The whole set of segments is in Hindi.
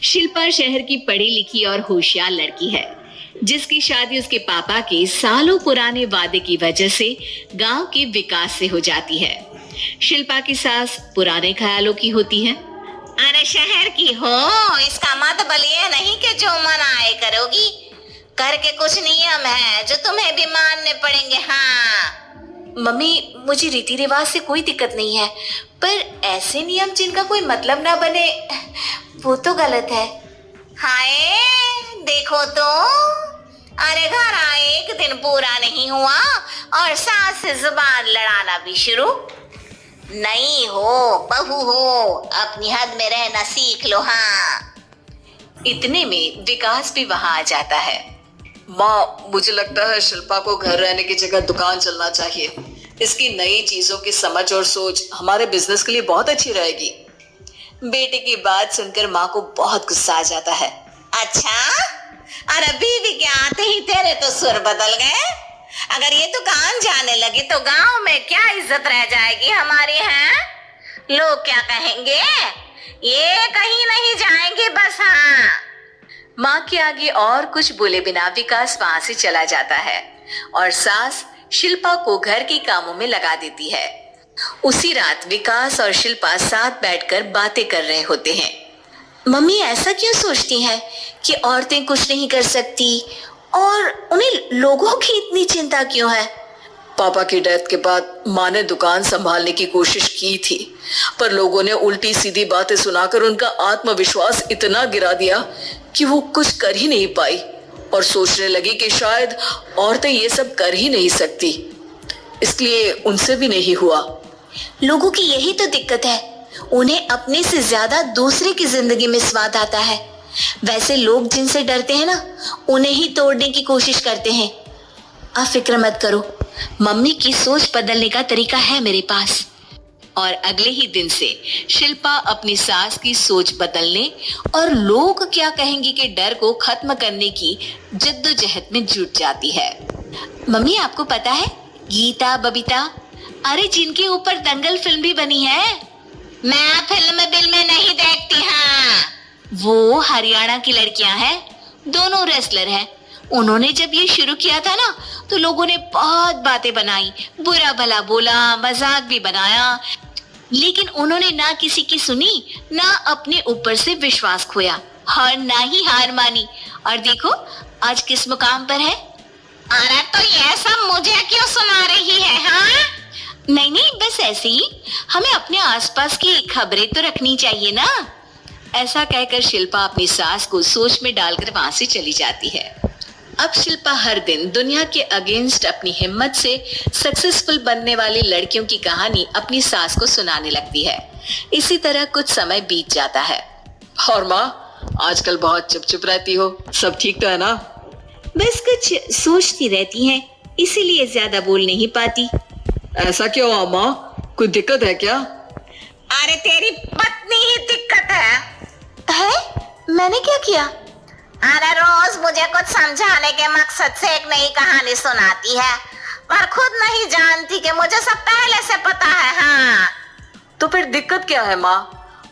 शिल्पा शहर की पढ़ी लिखी और होशियार लड़की है, जिसकी शादी उसके पापा के सालों पुराने वादे की वजह से गांव के विकास से हो जाती है। शिल्पा की सास पुराने ख्यालों की होती है। अरे शहर की हो, इसका मतलब ये नहीं कि जो मन आए करोगी। करके कुछ नियम है जो तुम्हें भी मानने पड़ेंगे। हाँ मम्मी, मुझे रीति रिवाज से कोई दिक्कत नहीं है, पर ऐसे नियम जिनका कोई मतलब ना बने वो तो गलत है। हाय देखो तो, अरे घर आए एक दिन पूरा नहीं हुआ और सास से जुबान लड़ाना भी शुरू। नहीं हो बहू हो, अपनी हद में रहना सीख लो। हाँ इतने में विकास भी वहां आ जाता है। माँ, मुझे लगता है शिल्पा को घर रहने की जगह दुकान चलना चाहिए। इसकी नई चीजों की समझ और सोच हमारे बिजनेस के लिए बहुत अच्छी रहेगी। बेटे की बात सुनकर माँ को बहुत गुस्सा आ जाता है। अच्छा, अरे बीवी के आते ही तेरे तो सुर बदल गए। अगर ये दुकान जाने लगी तो गांव में क्या इज्जत रह जाएगी हमारी है? लोग क्या कहेंगे? ये कहीं नहीं जाएंगे बस। हाँ माँ के आगे और कुछ बोले बिना विकास वहां से चला जाता है और सास शिल्पा को घर के कामों में लगा देती है। उसी रात विकास और शिल्पा साथ बैठकर बातें कर रहे होते हैं। मम्मी ऐसा क्यों सोचती हैं कि औरतें कुछ नहीं कर सकती और उन्हें लोगों की इतनी चिंता क्यों है? पापा की डेथ के बाद माँ ने दुकान संभालने की कोशिश की थी, पर लोगों ने उल्टी सीधी बातें सुनाकर उनका आत्मविश्वास इतना गिरा दिया कि वो कुछ कर ही नहीं पाई और सोचने लगी कि शायद औरतें ये सब कर ही नहीं सकती, इसलिए उनसे भी नहीं हुआ। लोगों की यही तो दिक्कत है, उन्हें अपने से ज्यादा दूसरे की जिंदगी में स्वाद आता है। वैसे लोग जिनसे डरते हैं ना, उन्हें ही तोड़ने की कोशिश करते हैं। आप फिक्र मत करो, मम्मी की सोच बदलने का तरीका है मेरे पास। और अगले ही दिन से शिल्पा अपनी सास की सोच बदलने और लोग क्या कहेंगे के डर को खत्म करने की जद्दोजहद में जुट जाती है। मम्मी आपको पता है, गीता बबीता, अरे जिनके ऊपर दंगल फिल्म भी बनी है। मैं फिल्म बिल में नहीं देखती। हाँ वो हरियाणा की लड़कियां हैं, दोनों रेसलर हैं। उन्होंने जब ये शुरू किया था ना, तो लोगों ने बहुत बातें बनाई, बुरा भला बोला, मजाक भी बनाया, लेकिन उन्होंने ना किसी की सुनी, ना अपने ऊपर से विश्वास खोया और ना ही हार मानी। और देखो आज किस मुकाम पर है। अरे तो ये सब मुझे क्यों सुना रही है? हाँ नहीं नहीं, बस ऐसे ही, हमें अपने आसपास की खबरें तो रखनी चाहिए ना। ऐसा कहकर शिल्पा अपनी सास को सोच में डालकर वहां से चली जाती है। अब शिल्पा हर दिन दुनिया के अगेंस्ट अपनी हिम्मत से सक्सेसफुल बनने वाली लड़कियों की कहानी अपनी सास को सुनाने लगती है। इसी तरह कुछ समय बीत जाता है। और माँ, आजकल बहुत चुप चुप रहती हो, सब ठीक तो है ना? बस कुछ सोचती रहती हैं, इसीलिए ज्यादा बोल नहीं पाती। ऐसा क्यों माँ, कोई दिक्कत है क्या? अरे तेरी पत्नी ही दिक्कत है। मैंने क्या किया? अरे रोज मुझे कुछ समझाने के मकसद से एक नई कहानी सुनाती है, पर खुद नहीं जानती कि मुझे सब पहले से पता है। हाँ तो फिर दिक्कत क्या है माँ?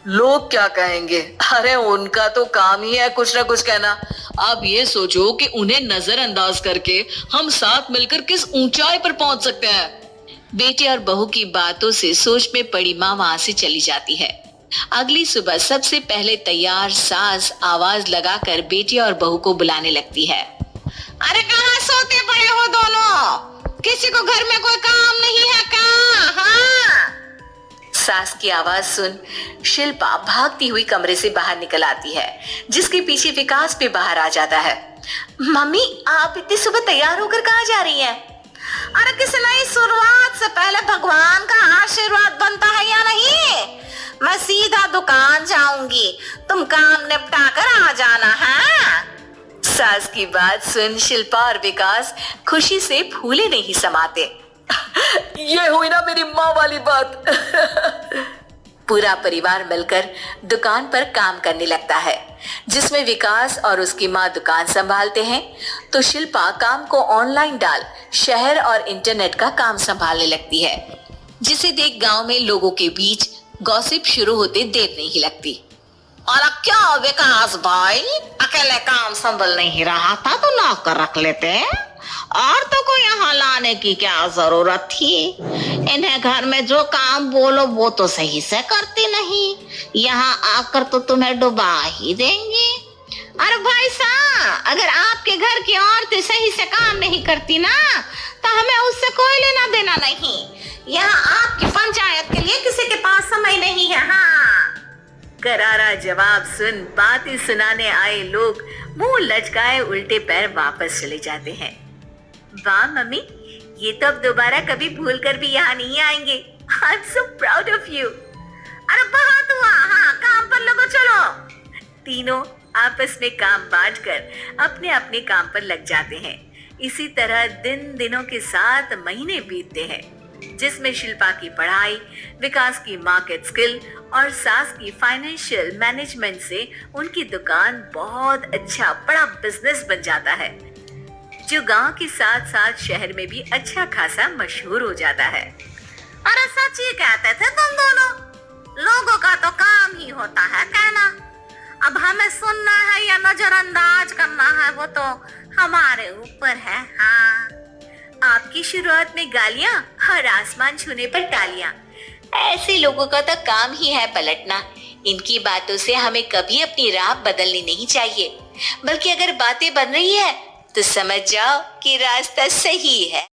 लोग क्या कहेंगे? अरे उनका तो काम ही है कुछ ना कुछ कहना। आप ये सोचो कि उन्हें नजरअंदाज करके हम साथ मिलकर किस ऊंचाई पर पहुंच सकते हैं। बेटे और बहू की बातों से सोच में पड़ी माँ वहां से चली जाती है। अगली सुबह सबसे पहले तैयार सास आवाज लगाकर बेटी और बहू को बुलाने लगती है। अरे कहाँ सोते पड़े हो दोनों? किसी को घर में कोई काम नहीं है क्या? हाँ सास की आवाज सुन शिल्पा भागती हुई कमरे से बाहर निकल आती है, जिसके पीछे विकास भी बाहर आ जाता है। मम्मी आप इतनी सुबह तैयार होकर कहाँ जा रही हैं? अरे किसी नई शुरुआत से पहले भगवान का आशीर्वाद बनता है या नहीं? मैं सीधा दुकान जाऊंगी, तुम काम निपटा कर आ जाना है। सास की बात सुन शिल्पा और विकास खुशी से फूले नहीं समाते। ये हुई ना मेरी माँ वाली बात। पूरा परिवार मिलकर दुकान पर काम करने लगता है, जिसमें विकास और उसकी माँ दुकान संभालते हैं, तो शिल्पा काम को ऑनलाइन डाल शहर और इंटरनेट का काम संभालने लगती है, जिसे देख गांव में लोगों के बीच गॉसिप शुरू होते देर नहीं लगती। और क्या विकास भाई, अकेले काम संभल नहीं रहा था तो नौकर रख लेते, और तो को यहाँ लाने की क्या जरूरत थी। इन्हें घर में जो काम बोलो वो तो सही से करती नहीं, यहाँ आकर तो तुम्हें डुबा ही देंगी। अरे भाई साहब, अगर आपके घर की औरतें सही से काम नहीं करती ना तो हमें उससे कोई लेना देना नहीं। यहाँ आपकी पंचायत के लिए किसी के पास समय नहीं है। हाँ, करारा जवाब सुन बातें सुनाने आए लोग मुंह लचकाए उल्टे पैर वापस चले जाते हैं। वाह मम्मी, ये तो अब दोबारा कभी भूल कर भी यहाँ नहीं आएंगे। I am so proud of you. अरे बहुत हुआ, हाँ काम पर लगो चलो। तीनों आपस में काम बांटकर अपने अपने काम पर लग जाते हैं। इसी तरह दिनों के साथ महीने बीतते हैं, जिसमें शिल्पा की पढ़ाई, विकास की मार्केट स्किल और सास की फाइनेंशियल मैनेजमेंट से उनकी दुकान बहुत अच्छा बड़ा बिजनेस बन जाता है, जो गांव के साथ साथ शहर में भी अच्छा खासा मशहूर हो जाता है। अरे सच ही कहते थे तुम दोनों, लोगों का तो काम ही होता है कहना। अब हमें सुनना है या नजरअंदाज करना है वो तो हमारे ऊपर है। हाँ, आपकी शुरुआत में गालियां और आसमान छूने पर तालियां। ऐसे लोगों का तो काम ही है पलटना। इनकी बातों से हमें कभी अपनी राह बदलनी नहीं चाहिए, बल्कि अगर बातें बन रही है तो समझ जाओ कि रास्ता सही है।